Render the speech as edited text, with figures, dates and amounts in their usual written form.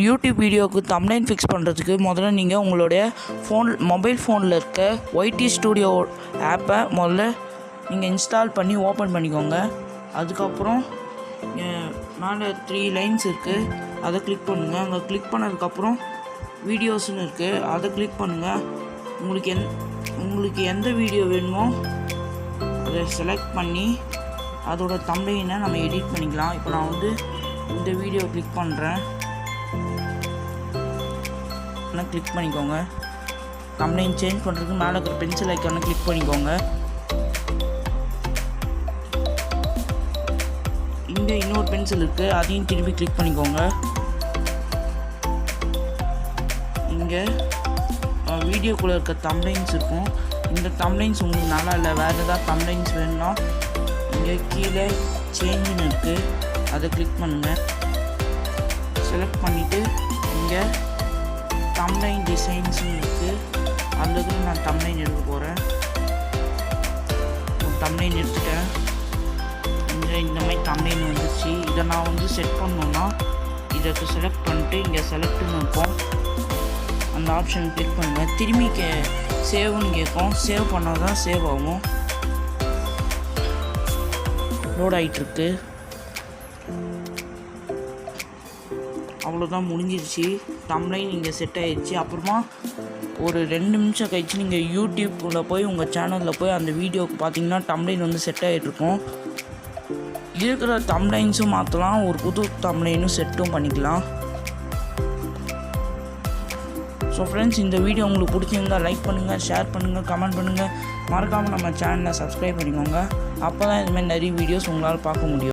YouTube வீடியோவுக்கு thumbnail fix பண்ணுறதுக்கு முதல்ல நீங்கள் உங்களுடைய மொபைல் ஃபோனில் இருக்க ஒய்டி ஸ்டூடியோ ஆப்பை முதல்ல நீங்கள் இன்ஸ்டால் பண்ணி ஓப்பன் பண்ணிக்கோங்க. அதுக்கப்புறம் மேலே 3 லைன்ஸ் இருக்குது, அதை கிளிக் பண்ணுங்கள். அங்கே கிளிக் பண்ணதுக்கப்புறம் வீடியோஸ்னு இருக்குது, அதை கிளிக் பண்ணுங்கள். உங்களுக்கு எந்த வீடியோ வேணுமோ அதை செலக்ட் பண்ணி அதோட தம்ப்நெயிலை நம்ம எடிட் பண்ணிக்கலாம். இப்போ நான் இந்த வீடியோ கிளிக் பண்ணுறேன். கிளிக் பண்ணிக்கோங்க. தம்ப்நெயில் சேஞ்ச் பண்ணுறதுக்கு மேலே இருக்கிற பென்சில் ஐக்கானை கிளிக் பண்ணிக்கோங்க. இங்கே இன்னொரு பென்சில் இருக்குது, அதையும் திரும்பி கிளிக் பண்ணிக்கோங்க. இங்கே வீடியோக்குள்ளே இருக்க தம்ப்நெயில்ஸ் இருக்கும். இந்த தம்ப்நெயில்ஸ் உங்களுக்கு நல்லா இல்லை, வேறு ஏதாவது தம்ப்நெயில்ஸ் வேணும்னா இங்கே கீழே சேஞ்சுன்னு இருக்குது, அதை கிளிக் பண்ணுங்கள். செலக்ட் பண்ணிவிட்டு இங்கே தம்ப்நெயில் டிசைன்ஸ்னு இருக்குது, அதில் நான் தம்ப்நெயில் எடுக்க போகிறேன். தம்ப்நெயில் எடுத்துட்டேன். இந்த மாதிரி தம்ப்நெயில் வந்துச்சு. இதை நான் செட் பண்ணணுன்னா இதை செலக்ட் பண்ணிட்டு இங்கே செலக்ட்னு இருக்கும், அந்த ஆப்ஷன் கிளிக் பண்ணுங்கள். திரும்பி சேவ்னு கேட்கும், சேவ் பண்ணால் தான் சேவ் ஆகும். லோட் ஆகிட்டுருக்கு. அவ்வளோதான், முடிஞ்சிருச்சு. தம்ப்நெயில் இங்கே செட் ஆகிடுச்சு. அப்புறமா ஒரு 2 நிமிஷம் கழிச்சு நீங்கள் யூடியூப்பில் போய் உங்கள் சேனலில் போய் அந்த வீடியோவுக்கு பார்த்தீங்கன்னா தம்ப்நெயில் செட் ஆகிட்ருக்கும். இருக்கிற தம்ப்நெயில்ஸும் மாற்றலாம், ஒரு புது தம்ப்நெயிலும் செட்டும் பண்ணிக்கலாம். ஸோ ஃப்ரெண்ட்ஸ், இந்த வீடியோ உங்களுக்கு பிடிச்சிருந்தால் லைக் பண்ணுங்கள், ஷேர் பண்ணுங்கள், கமெண்ட் பண்ணுங்கள். மறக்காமல் நம்ம சேனலை சப்ஸ்கிரைப் பண்ணிக்கோங்க. அப்போ தான் இதுமாதிரி நிறைய வீடியோஸ் உங்களால் பார்க்க முடியும்.